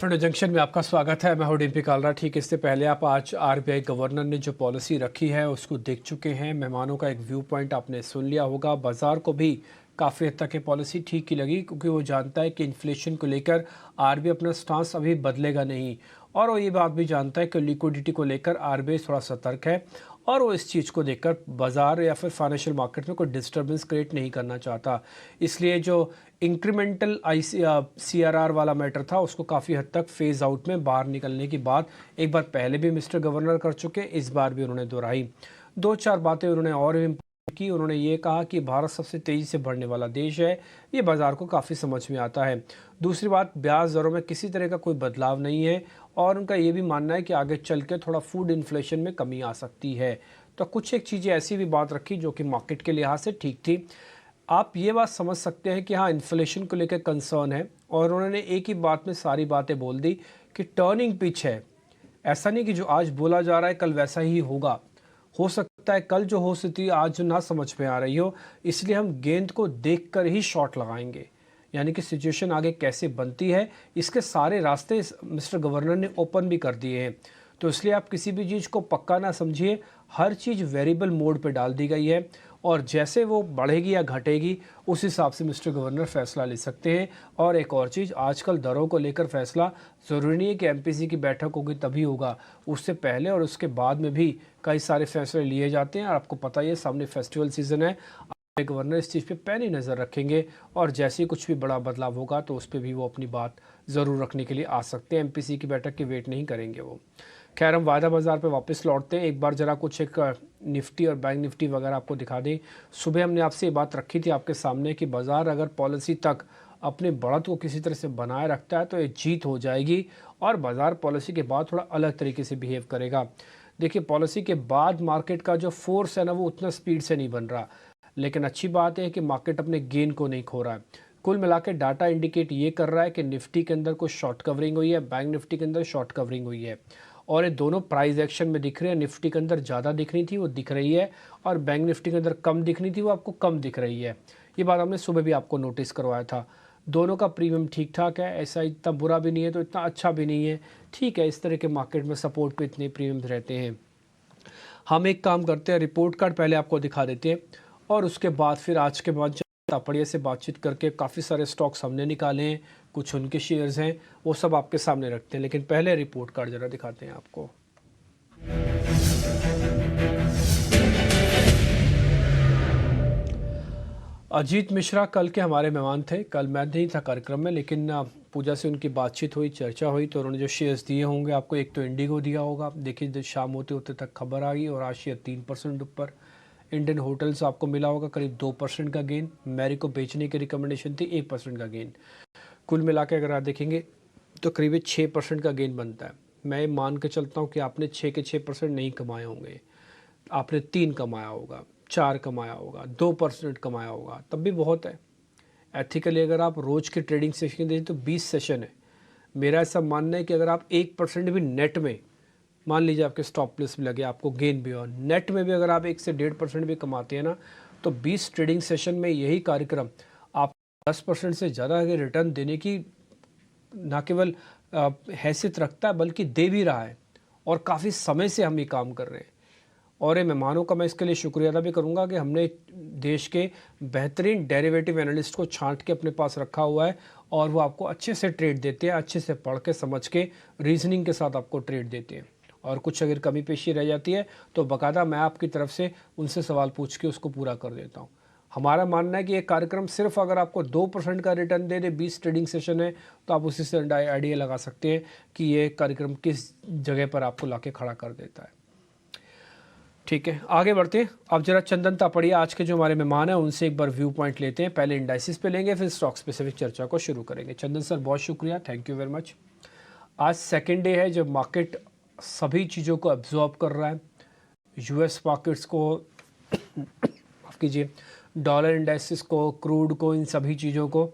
Friend junction में आपका स्वागत है। मैं हूं डिम्पी कालरा। ठीक इससे पहले आप आज आरबीआई गवर्नर ने जो पॉलिसी रखी है उसको देख चुके हैं। मेहमानों का एक व्यू पॉइंट आपने सुन लिया होगा। बाजार को भी काफ़ी हद तक ये पॉलिसी ठीक ही लगी, क्योंकि वो जानता है कि इन्फ्लेशन को लेकर आरबीआई अपना स्टांस अभी बदलेगा नहीं, और वो ये बात भी जानता है कि लिक्विडिटी को लेकर आरबीआई थोड़ा सतर्क है, और वो इस चीज़ को देखकर बाजार या फिर फाइनेंशियल मार्केट में कोई डिस्टर्बेंस क्रिएट नहीं करना चाहता। इसलिए जो इंक्रीमेंटल CRR वाला मैटर था उसको काफ़ी हद तक फेज़ आउट में बाहर निकलने की बात एक बार पहले भी मिस्टर गवर्नर कर चुके, इस बार भी उन्होंने दोहराई। दो चार बातें उन्होंने और भी की। उन्होंने ये कहा कि भारत सबसे तेज़ी से बढ़ने वाला देश है, ये बाज़ार को काफ़ी समझ में आता है। दूसरी बात, ब्याज दरों में किसी तरह का कोई बदलाव नहीं है, और उनका ये भी मानना है कि आगे चल के थोड़ा फूड इन्फ्लेशन में कमी आ सकती है। तो कुछ एक चीज़ें ऐसी भी बात रखी जो कि मार्केट के लिहाज से ठीक थी। आप ये बात समझ सकते हैं कि हाँ, इन्फ्लेशन को लेकर कंसर्न है, और उन्होंने एक ही बात में सारी बातें बोल दी कि टर्निंग पिच है। ऐसा नहीं कि जो आज बोला जा रहा है कल वैसा ही होगा। हो सकता है कल जो हो स्थिति आज ना समझ में आ रही हो, इसलिए हम गेंद को देखकर ही शॉट लगाएंगे। यानी कि सिचुएशन आगे कैसे बनती है, इसके सारे रास्ते मिस्टर गवर्नर ने ओपन भी कर दिए हैं। तो इसलिए आप किसी भी चीज़ को पक्का ना समझिए, हर चीज़ वेरिएबल मोड पे डाल दी गई है, और जैसे वो बढ़ेगी या घटेगी उस हिसाब से मिस्टर गवर्नर फैसला ले सकते हैं। और एक और चीज़, आजकल दरों को लेकर फैसला ज़रूरी नहीं है कि MPC की बैठक होगी तभी होगा, उससे पहले और उसके बाद में भी कई सारे फैसले लिए जाते हैं। और आपको पता ही है, सामने फेस्टिवल सीज़न है, गवर्नर इस चीज़ पे पैनी नज़र रखेंगे, और जैसे ही कुछ भी बड़ा बदलाव होगा तो उस पर भी वो अपनी बात ज़रूर रखने के लिए आ सकते हैं। MPC की बैठक की वेट नहीं करेंगे वो। खैर, हम वायदा बाज़ार पे वापस लौटते हैं। एक बार ज़रा कुछ एक निफ्टी और बैंक निफ्टी वगैरह आपको दिखा दें। सुबह हमने आपसे ये बात रखी थी आपके सामने कि बाज़ार अगर पॉलिसी तक अपने बढ़त को किसी तरह से बनाए रखता है तो ये जीत हो जाएगी, और बाज़ार पॉलिसी के बाद थोड़ा अलग तरीके से बिहेव करेगा। देखिए, पॉलिसी के बाद मार्केट का जो फोर्स है ना, वो उतना स्पीड से नहीं बन रहा, लेकिन अच्छी बात है कि मार्केट अपने गेन को नहीं खो रहा है। कुल मिलाकर डाटा इंडिकेट ये कर रहा है कि निफ्टी के अंदर कुछ शॉर्ट कवरिंग हुई है, बैंक निफ्टी के अंदर शॉर्ट कवरिंग हुई है, और ये दोनों प्राइस एक्शन में दिख रहे हैं। निफ्टी के अंदर ज़्यादा दिख रही थी, वो दिख रही है, और बैंक निफ्टी के अंदर कम दिख रही थी, वो आपको कम दिख रही है। ये बात हमने सुबह भी आपको नोटिस करवाया था। दोनों का प्रीमियम ठीक ठाक है, ऐसा इतना बुरा भी नहीं है तो इतना अच्छा भी नहीं है, ठीक है। इस तरह के मार्केट में सपोर्ट पे इतने प्रीमियम रहते हैं। हम एक काम करते हैं, रिपोर्ट कार्ड पहले आपको दिखा देते हैं, और उसके बाद फिर आज के बाद तापड़िया से बातचीत करके काफ़ी सारे स्टॉक्स हमने निकाले हैं, कुछ उनके शेयर्स हैं, वो सब आपके सामने रखते हैं। लेकिन पहले रिपोर्ट कार्ड ज़रा दिखाते हैं आपको। अजीत मिश्रा कल के हमारे मेहमान थे। कल मैं नहीं था कार्यक्रम में, लेकिन पूजा से उनकी बातचीत हुई, चर्चा हुई, तो उन्होंने जो शेयर्स दिए होंगे आपको, एक तो इंडिगो दिया होगा। देखिए, शाम होते होते तक खबर आ गई और आज शेयर 3% ऊपर। इंडियन होटल्स आपको मिला होगा करीब 2% का गेन। मैरी को बेचने की रिकमेंडेशन थी, 1% का गेन। कुल मिला के अगर आप देखेंगे तो करीब 6% का गेन बनता है। मैं मान के चलता हूँ कि आपने 6% नहीं कमाए होंगे, आपने 3 कमाया होगा, 4 कमाया होगा, 2% कमाया होगा, तब भी बहुत है। एथिकली अगर आप रोज़ के ट्रेडिंग सेशन दें तो 20 सेशन है। मेरा ऐसा मानना है कि अगर आप 1% भी नेट में, मान लीजिए आपके स्टॉप लॉस भी लगे, आपको गेन भी, और नेट में भी अगर आप 1 से 1.5% भी कमाते हैं ना, तो 20 ट्रेडिंग सेशन में यही कार्यक्रम आप 10% से ज़्यादा के रिटर्न देने की ना केवल हैसियत रखता है, बल्कि दे भी रहा है। और काफ़ी समय से हम ये काम कर रहे हैं, और ये मेहमानों का मैं इसके लिए शुक्रिया अदा भी करूंगा कि हमने देश के बेहतरीन डेरिवेटिव एनालिस्ट को छांट के अपने पास रखा हुआ है, और वो आपको अच्छे से ट्रेड देते हैं, अच्छे से पढ़ के समझ के रीजनिंग के साथ आपको ट्रेड देते हैं। और कुछ अगर कमी पेशी रह जाती है तो बाकायदा मैं आपकी तरफ से उनसे सवाल पूछ के उसको पूरा कर देता हूँ। हमारा मानना है कि ये कार्यक्रम सिर्फ अगर आपको 2% का रिटर्न दे दे, 20 ट्रेडिंग सेशन है, तो आप उसी से आइडिया लगा सकते हैं कि ये कार्यक्रम किस जगह पर आपको लाके खड़ा कर देता है। ठीक है, आगे बढ़ते हैं। अब जरा चंदन तापड़िया आज के जो हमारे मेहमान हैं उनसे एक बार व्यू पॉइंट लेते हैं। पहले इंडाइसिस पे लेंगे, फिर स्टॉक स्पेसिफिक चर्चा को शुरू करेंगे। चंदन सर, बहुत शुक्रिया, थैंक यू वेरी मच। आज सेकेंड डे है जब मार्केट सभी चीज़ों को एब्जॉर्ब कर रहा है। US मार्केट्स को माफ कीजिए, डॉलर इंडाइसिस को, क्रूड को, इन सभी चीज़ों को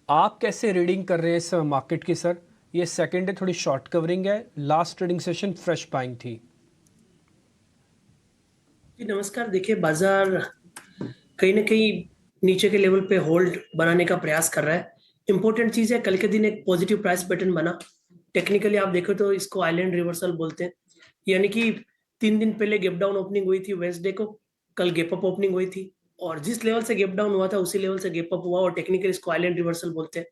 आप कैसे रीडिंग कर रहे हैं इस मार्केट की सर? ये सेकेंड डे थोड़ी शॉर्ट कवरिंग है, last trading session fresh buying थी। जी नमस्कार। देखिए, बाजार कहीं ना कहीं नीचे के लेवल पे होल्ड बनाने का प्रयास कर रहा है। इंपॉर्टेंट चीज है, कल के दिन एक पॉजिटिव प्राइस पैटर्न बना। टेक्निकली आप देखो तो इसको आइलैंड रिवर्सल बोलते हैं, यानी कि 3 दिन पहले गैप डाउन ओपनिंग हुई थी वेंसडे को, कल गैप अप ओपनिंग हुई थी, और जिस लेवल से गैप डाउन हुआ था उसी लेवल से गैप अप हुआ, और टेक्निकली इसको आइलैंड रिवर्सल बोलते हैं।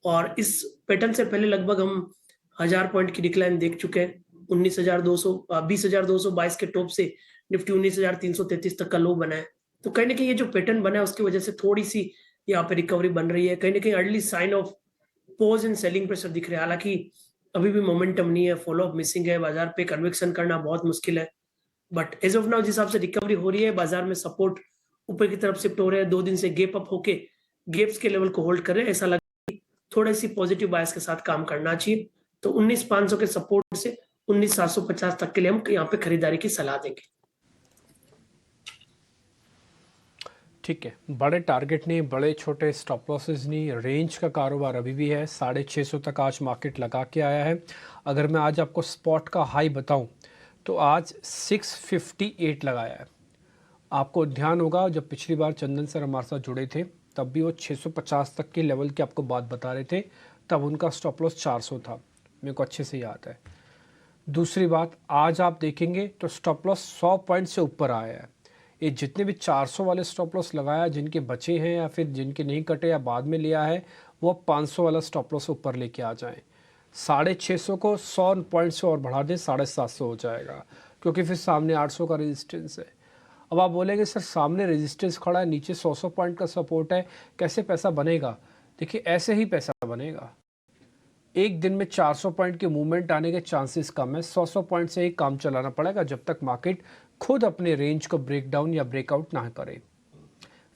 और इस पैटर्न से पहले लगभग हम 1000 पॉइंट की डिक्लाइन देख चुके हैं। 20,222 के टॉप से निफ्टी 19,333 तक का लो बना है। तो कहीं ना कहीं ये जो पैटर्न बना है उसकी वजह से थोड़ी सी यहाँ पे रिकवरी बन रही है। कहीं ना कहीं early sign of pause in selling pressure दिख रहा है। हालांकि अभी भी मोमेंटम नहीं है, फॉलो अप मिसिंग है, बाजार पे कन्विक्शन करना बहुत मुश्किल है। बट एज ऑफ नाउ जिस हिसाब से रिकवरी हो रही है, बाजार में सपोर्ट ऊपर की तरफ शिफ्ट हो रहे हैं। 2 दिन से गैप अप होके गैप्स के लेवल को होल्ड कर रहे हैं। ऐसा लगा थोड़ी सी पॉजिटिव बायस के साथ काम करना चाहिए। तो 19,500 के सपोर्ट से 19,750 तक के लिए हम यहाँ पे खरीदारी की सलाह देंगे। ठीक है, बड़े टारगेट नहीं, बड़े छोटे स्टॉप लॉसेस नहीं, रेंज का कारोबार अभी भी है। 650 तक आज मार्केट लगा के आया है। अगर मैं आज आपको स्पॉट का हाई बताऊं तो आज 658 लगाया है। आपको ध्यान होगा जब पिछली बार चंदन सर हमारे साथ जुड़े थे तब भी वो 650 तक के लेवल की आपको बात बता रहे थे, तब उनका स्टॉप लॉस 400 था, मेरे को अच्छे से याद है। दूसरी बात, आज आप देखेंगे तो स्टॉप लॉस 100 पॉइंट से ऊपर आया है। ये जितने भी 400 वाले स्टॉप लॉस लगाया, जिनके बचे हैं या फिर जिनके नहीं कटे या बाद में लिया है, वो 500 वाला स्टॉप लॉस ऊपर लेके आ जाएं। 650 को 100 पॉइंट से और बढ़ा दें, 750 हो जाएगा, क्योंकि फिर सामने 800 का रेजिस्टेंस है। अब आप बोलेंगे सर सामने रेजिस्टेंस खड़ा है, नीचे 100 पॉइंट का सपोर्ट है, कैसे पैसा बनेगा? देखिए ऐसे ही पैसा बनेगा। एक दिन में 400 पॉइंट के मूवमेंट आने के चांसेस कम है। 100 पॉइंट से ही काम चलाना पड़ेगा जब तक मार्केट खुद अपने रेंज को ब्रेक डाउन या ब्रेकआउट ना करे।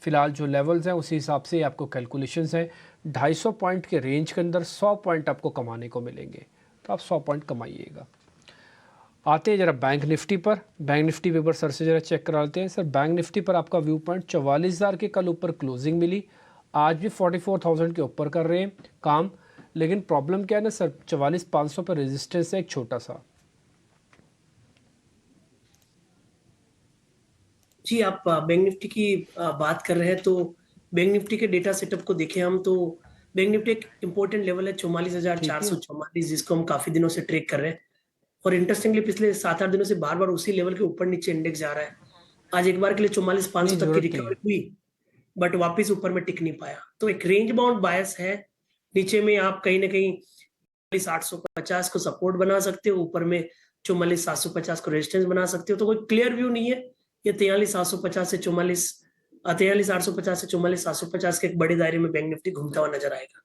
फिलहाल जो लेवल्स हैं उसी हिसाब से आपको कैलकुलेशंस हैं। 250 पॉइंट के रेंज के अंदर 100 पॉइंट आपको कमाने को मिलेंगे, तो आप 100 पॉइंट कमाइएगा। आते हैं जरा बैंक निफ्टी पर। बैंक निफ्टी पेपर सर से जरा चेक करा लेते हैं। सर बैंक निफ्टी पर आपका व्यू पॉइंट 44,000 के कल ऊपर क्लोजिंग मिली, आज भी 44,000 के ऊपर कर रहे हैं काम। लेकिन प्रॉब्लम क्या है ना सर, 44,500 पर रेजिस्टेंस है एक छोटा सा। जी, आप बैंक निफ्टी की बात कर रहे हैं तो बैंक निफ्टी के डेटा सेटअप को देखें हम तो बैंक निफ्टी एक इंपॉर्टेंट लेवल है ठीक है, 44,444, जिसको हम काफी दिनों से ट्रेक कर रहे हैं। और इंटरेस्टिंगली पिछले 7-8 दिनों से बार बार उसी लेवल के ऊपर नीचे इंडेक्स जा रहा है। आज एक बार के लिए 44,500 नहीं तक की ज़रूरत नहीं है। रिकवरी हुई, बट वापस ऊपर में टिक नहीं पाया। तो एक रेंज बाउंड बायस है। नीचे में आप कहीं ना कहीं 44,850 को सपोर्ट बना सकते हो, ऊपर में 44,750 को रेजिस्टेंस बना सकते हो। तो कोई क्लियर व्यू नहीं है। ये 43,850 से 44,750 के एक बड़े दायरे में बैंक निफ्टी घूमता हुआ नजर आएगा।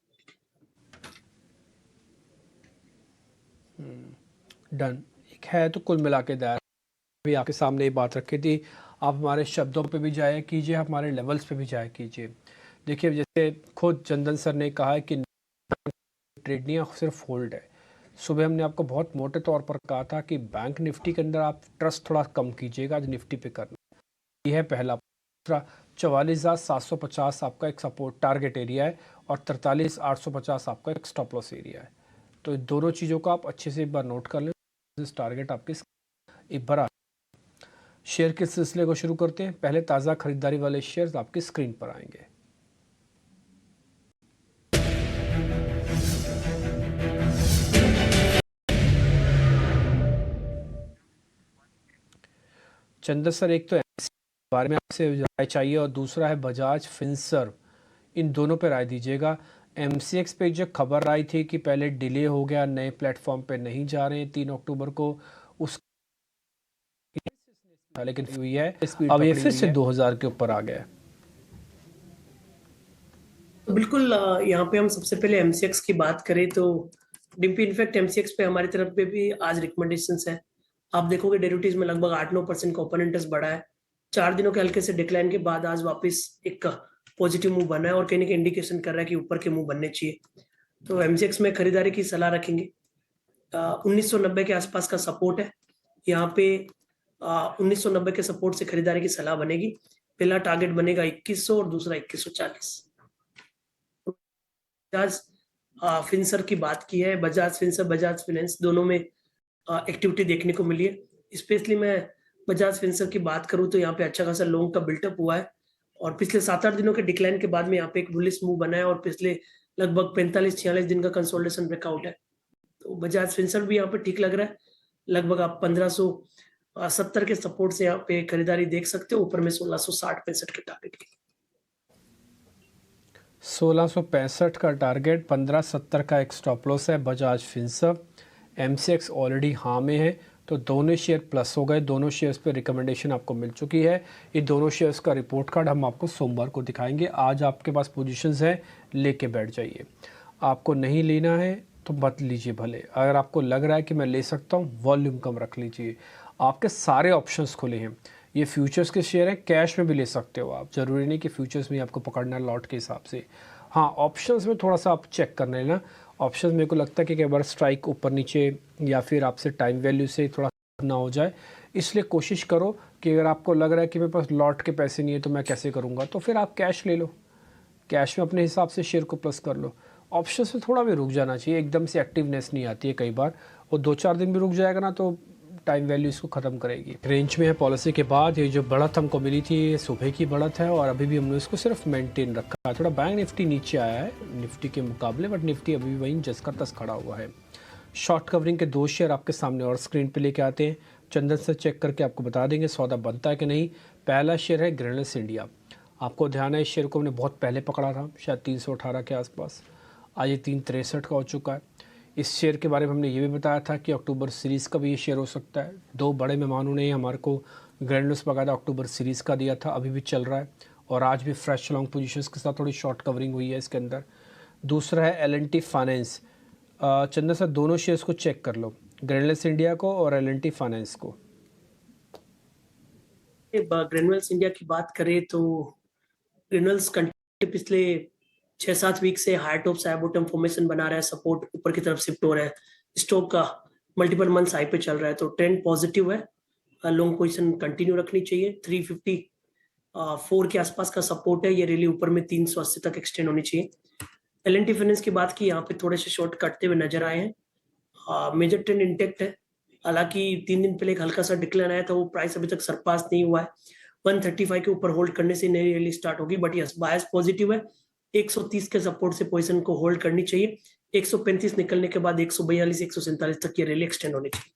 डन। एक है तो कुल मिला के दायरा भी आपके सामने ये बात रखी थी। आप हमारे शब्दों पे भी जाया कीजिए, हमारे लेवल्स पे भी जाया कीजिए। देखिए जैसे खुद चंदन सर ने कहा है कि ट्रेड नहीं सिर्फ होल्ड है। सुबह हमने आपको बहुत मोटे तौर पर कहा था कि बैंक निफ्टी के अंदर आप ट्रस्ट थोड़ा कम कीजिएगा, आज निफ्टी पे करना। यह है पहला। दूसरा, 44,750 आपका एक सपोर्ट टारगेट एरिया है और 43,850 आपका एक स्टॉप लॉस एरिया है। तो दोनों चीज़ों को आप अच्छे से एक बार नोट कर लें। इस टारगेट आपके एक बार शेयर के सिलसिले को शुरू करते हैं। पहले ताज़ा खरीदारी वाले शेयर्स आपकी स्क्रीन पर आएंगे। चंदन सर, एक तो बारे में आपसे राय चाहिए और दूसरा है बजाज फिनसर्व। इन दोनों पर राय दीजिएगा। MCX पे जो खबर आई थी कि पहले डिले हो गया, नए प्लेटफॉर्म पे नहीं जा रहे हैं 3 अक्टूबर को, उस लेकिन हुई है अब ये फिर से 2000 के ऊपर आ गया है। तो बिल्कुल यहाँ पे हम सबसे पहले MCX की बात करें तो डिम्पी इनफैक्ट MCX पे हमारी तरफ पे भी आज रिकमेंडेशंस है। आप देखोगे डेरिवेटिव्स में लगभग 8-9% का ओपन इंटरेस्ट बढ़ा है। 4 दिनों के हल्के से डिक्लाइन के बाद आज वापस एक पॉजिटिव मूव बना है और कहीं ना कहीं इंडिकेशन कर रहा है कि ऊपर के मूव बनने चाहिए। तो MCX में खरीदारी की सलाह रखेंगे। 1990 के आसपास का सपोर्ट है यहाँ पे। 1990 के सपोर्ट से खरीदारी की सलाह बनेगी। पहला टारगेट बनेगा 2100 और दूसरा 2140। बजाज फिनसर की बात की है, बजाज फिनसर बजाज फिनेंस दोनों में एक्टिविटी देखने को मिली है। स्पेशली मैं बजाज फिनसर की बात करूं तो यहाँ पे अच्छा खासा लॉन्ग का बिल्टअप हुआ है और पिछले 7-8 दिनों के डिक्लाइन के बाद में यहाँ पे एक बुलिश मूव बना है और पिछले लगभग 45-46 दिन का कंसोलिडेशन ब्रेकआउट है। तो बजाज फिनसर्व भी यहाँ पे ठीक लग रहा है। लगभग आप 1570 के सपोर्ट से यहाँ पे खरीदारी देख सकते हो, ऊपर में 1660-65 के टारगेट के। 1665 का टारगेट, 1570 का एक स्टॉप लॉस है बजाज फिनसर्व। एमसीएक्स ऑलरेडी हाँ में है, तो दोनों शेयर प्लस हो गए। दोनों शेयर्स पे रिकमेंडेशन आपको मिल चुकी है। ये दोनों शेयर्स का रिपोर्ट कार्ड हम आपको सोमवार को दिखाएंगे। आज आपके पास पोजीशंस है, लेके बैठ जाइए। आपको नहीं लेना है तो मत लीजिए भले। अगर आपको लग रहा है कि मैं ले सकता हूँ, वॉल्यूम कम रख लीजिए। आपके सारे ऑप्शंस खुले हैं। ये फ्यूचर्स के शेयर हैं, कैश में भी ले सकते हो आप। ज़रूरी नहीं कि फ्यूचर्स में आपको पकड़ना है लॉट के हिसाब से। हाँ, ऑप्शंस में थोड़ा सा आप चेक कर लेना। ऑप्शंस मेरे को लगता है कि कई बार स्ट्राइक ऊपर नीचे या फिर आपसे टाइम वैल्यू से थोड़ा ना हो जाए, इसलिए कोशिश करो कि अगर आपको लग रहा है कि मेरे पास लॉट के पैसे नहीं है तो मैं कैसे करूँगा, तो फिर आप कैश ले लो। कैश में अपने हिसाब से शेयर को प्लस कर लो। ऑप्शंस में थोड़ा भी रुक जाना चाहिए, एकदम से एक्टिवनेस नहीं आती है कई बार। और 2-4 दिन भी रुक जाएगा ना तो टाइम वैल्यू इसको ख़त्म करेगी। रेंज में है पॉलिसी के बाद। ये जो बढ़त हमको मिली थी ये सुबह की बढ़त है और अभी भी हमने इसको सिर्फ मेंटेन रखा है। थोड़ा बैंक निफ्टी नीचे आया है निफ्टी के मुकाबले, बट निफ्टी अभी भी वहीं जस का तस खड़ा हुआ है। शॉर्ट कवरिंग के 2 शेयर आपके सामने और स्क्रीन पे लेके आते हैं। चंदन से चेक करके आपको बता देंगे सौदा बनता है कि नहीं। पहला शेयर है ग्रेनुल्स इंडिया। आपको ध्यान है इस शेयर को हमने बहुत पहले पकड़ा था, शायद 318 के आसपास। आज ये 363 का हो चुका है। इस शेयर के बारे में हमने ये भी बताया था कि अक्टूबर सीरीज़ का भी ये शेयर हो सकता है। 2 बड़े मेहमानों ने हमारे को ग्रेनुल्स बकायदा अक्टूबर सीरीज़ का दिया था, अभी भी चल रहा है। और आज भी फ्रेश लॉन्ग पोजीशंस के साथ थोड़ी शॉर्ट कवरिंग हुई है इसके अंदर। दूसरा है L&T फाइनेंस। चंदन सर दोनों शेयर्स को चेक कर लो, ग्रेनुल्स इंडिया को और L&T फाइनेंस को। ग्रेनुल्स इंडिया की बात करें तो ग्रेनुल्स पिछले 6-7 वीक से हाई टॉप से बॉटम फॉर्मेशन बना रहा है, सपोर्ट ऊपर की तरफ शिफ्ट हो रहा है। स्टॉक का मल्टीपल मंथ्स हाई पे चल रहा है, तो ट्रेंड पॉजिटिव है। लॉन्ग पोजीशन कंटिन्यू रखनी चाहिए। 354 के आसपास का सपोर्ट है, ये रैली ऊपर में 380 तक एक्सटेंड होनी चाहिए। L&T फाइनेंस की बात की, यहाँ पे थोड़े से शॉर्ट कटते हुए नजर आए हैं। मेजर ट्रेंड इंटेक्ट है, हालांकि 3 दिन पहले एक हल्का सा डिक्लाइन आया था, वो प्राइस अभी तक सरपास नहीं हुआ है। 135 के ऊपर होल्ड करने से नई रैली स्टार्ट होगी, बट यस बायस पॉजिटिव है। 130 के सपोर्ट से पोजीशन को होल्ड करनी चाहिए। 135 निकलने के बाद 142 147 तक ये रैली एक्सटेंड होनी चाहिए।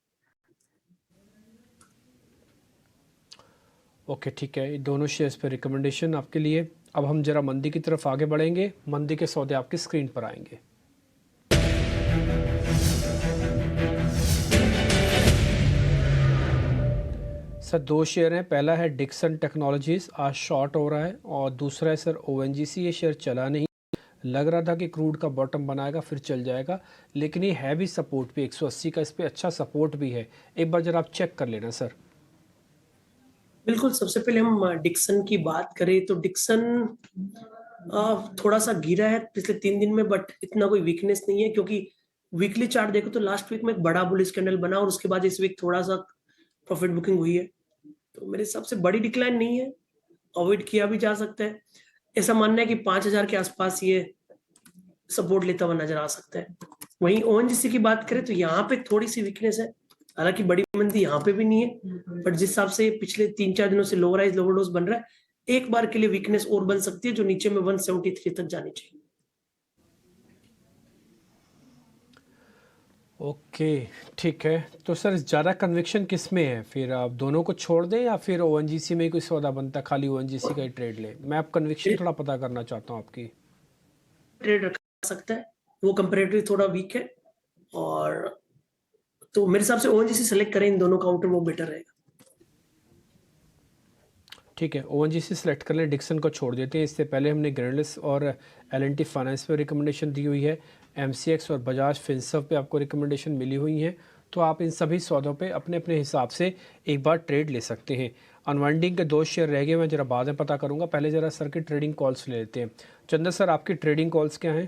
ओके ठीक है, ये दोनों शेयर्स पे रिकमेंडेशन आपके लिए। अब हम जरा मंदी की तरफ आगे बढ़ेंगे। मंदी के सौदे आपकी स्क्रीन पर आएंगे। सर 2 शेयर हैं। पहला है डिक्सन टेक्नोलॉजीज़, आज शॉर्ट हो रहा है। और दूसरा है सर ONGC। ये शेयर चला नहीं, लग रहा था कि क्रूड का बॉटम बनाएगा फिर चल जाएगा, लेकिन ये है भी सपोर्ट पे 180 का, इस पे अच्छा सपोर्ट भी है। एक बार जरा आप चेक कर लेना सर। बिल्कुल, सबसे पहले हम डिक्सन की बात करें तो डिक्सन थोड़ा सा गिरा है पिछले 3 दिन में, बट इतना कोई वीकनेस नहीं है, क्योंकि वीकली चार्ट देखो तो लास्ट वीक में एक बड़ा बुलिश कैंडल बना और उसके बाद इस वीक थोड़ा सा प्रॉफिट बुकिंग हुई है। तो मेरे हिसाब से बड़ी डिक्लाइन नहीं है, अवॉइड किया भी जा सकता है। ऐसा मानना है कि 5000 के आसपास ये सपोर्ट लेता हुआ नजर आ सकता है। वहीं ONGC की बात करें तो यहाँ पे थोड़ी सी वीकनेस है, हालांकि बड़ी मंदी यहाँ पे भी नहीं है, बट जिस हिसाब से पिछले 3-4 दिनों से लोअर राइज लोअर डोज बन रहा है, एक बार के लिए वीकनेस और बन सकती है, जो नीचे में 173 तक जानी चाहिए। ओके ठीक है, तो सर ज़्यादा कन्विक्शन किस में है? फिर आप दोनों को छोड़ दें या फिर ONGC में ही कोई सौदा बनता, खाली ONGC का ही ट्रेड लें? मैं आप कन्विक्शन थोड़ा पता करना चाहता हूँ आपकी। ट्रेड रखा सकता है, वो कंपेरेटिवली थोड़ा वीक है, और तो मेरे हिसाब से ONGC सेलेक्ट करें इन दोनों काउंटर, वो बेटर रहेगा। ठीक है, ONGC सेलेक्ट कर लें, डिक्सन को छोड़ देते हैं। इससे पहले हमने ग्रेनुल्स और L&T फाइनेंस पे रिकमेंडेशन दी हुई है। MCX और बजाज फिनसर्व पे आपको रिकमेंडेशन मिली हुई हैं, तो आप इन सभी सौदों पे अपने अपने हिसाब से एक बार ट्रेड ले सकते हैं। अनवाइंडिंग के 2 शेयर रह गए, मैं जरा बाद में पता करूँगा। पहले ज़रा सर की ट्रेडिंग कॉल्स ले लेते हैं। चंदन सर आपकी ट्रेडिंग कॉल्स क्या हैं?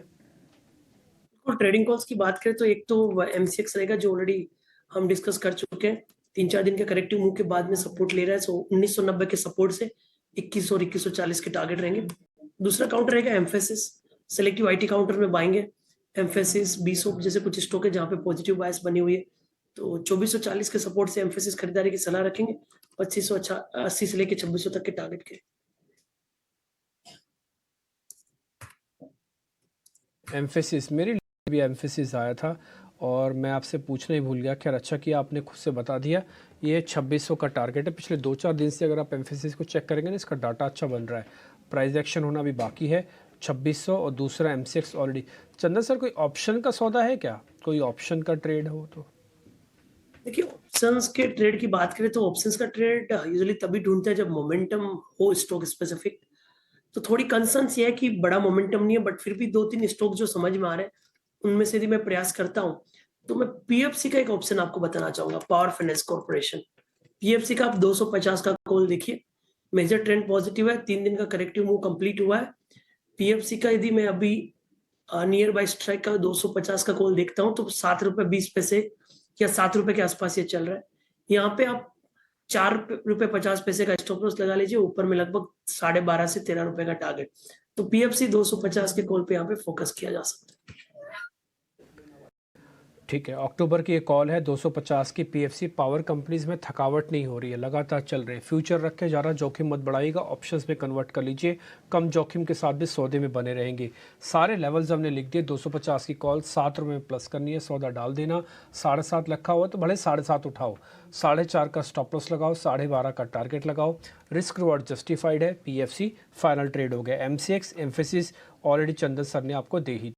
और ट्रेडिंग कॉल्स की बात करें तो एक तो MCX रहेगा, जो ऑलरेडी हम डिस्कस कर चुके हैं। 3-4 दिन के करेक्टिव मूव के बाद में सपोर्ट ले रहा है, सो 1990 के सपोर्ट से 2100 और 2140 के टारगेट रहेंगे। दूसरा काउंटर रहेगा एम्फेसिस, सेलेक्टिव IT काउंटर में बाएंगे। एम्फेसिस, बीसो जैसे कुछ स्टॉक है जहाँ पे पॉजिटिव बायस बनी हुई है, तो 2440 के सपोर्ट से एम्फेसिस खरीदारी की सलाह रखेंगे। 2580 से लेकर 2600 तक के टारगेट के। एम्फेसिस मेरे लिए भी एम्फेसिस आया था और मैं आपसे पूछना ही भूल गया। खैर अच्छा किया आपने खुद से बता दिया। ये 2600 का टारगेट है। पिछले 2-4 दिन से अगर आप एम्फेसिस को चेक करेंगे ना, इसका डाटा अच्छा बन रहा है। प्राइस एक्शन होना भी बाकी है। 2600 और दूसरा MCX ऑलरेडी। चंदन सर, कोई ऑप्शन का सौदा है क्या? कोई ऑप्शन का ट्रेड हो तो? देखिए, ऑप्शंस के ट्रेड की बात करें तो ऑप्शंस का ट्रेड यूजुअली तभी ढूंढते हैं जब मोमेंटम हो स्टॉक स्पेसिफिक। तो थोड़ी कंसर्न्स ये है कि बड़ा मोमेंटम नहीं है, बट फिर भी 2-3 स्टॉक जो समझ में आ रहे हैं, उनमें से यदि मैं प्रयास करता हूँ, तो मैं पीएफसी का एक ऑप्शन आपको बताना चाहूँगा, पावर फाइनेंस कॉर्पोरेशन। पीएफसी का आप 250 का कॉल देखिए, मेजर ट्रेंड पॉजिटिव है, 3 दिन का करेक्टिव मूव कंप्लीट हुआ है। पीएफसी का यदि मैं अभी नियर बाय स्ट्राइक का 250 का कॉल देखता हूँ, तो ₹7.20 या ₹7 के आसपास ये चल रहा है। यहाँ पे आप ₹4.50 का स्टॉप लॉस लगा लीजिए, ऊपर में लगभग 12.5 से ₹13 का टारगेट। तो पीएफसी 250 के कॉल पे यहाँ पे फोकस किया जा सकता है। ठीक है, अक्टूबर की एक कॉल है 250 की पीएफसी। पावर कंपनीज में थकावट नहीं हो रही है, लगातार चल रहे हैं। फ्यूचर रखे जा रहा, जोखिम मत बढ़ाइएगा, ऑप्शंस में कन्वर्ट कर लीजिए। कम जोखिम के साथ भी सौदे में बने रहेंगे। सारे लेवल्स हमने लिख दिए। 250 की कॉल ₹7 में प्लस करनी है, सौदा डाल देना। 7.5 रखा हुआ तो भले 7.5 उठाओ। 4.5 का स्टॉप लॉस लगाओ, 12.5 का टारगेट लगाओ। रिस्क रिवॉर्ड जस्टिफाइड है। पीएफसी फाइनल ट्रेड हो गया। MCX एम्फेसिस ऑलरेडी चंदन सर ने आपको दे ही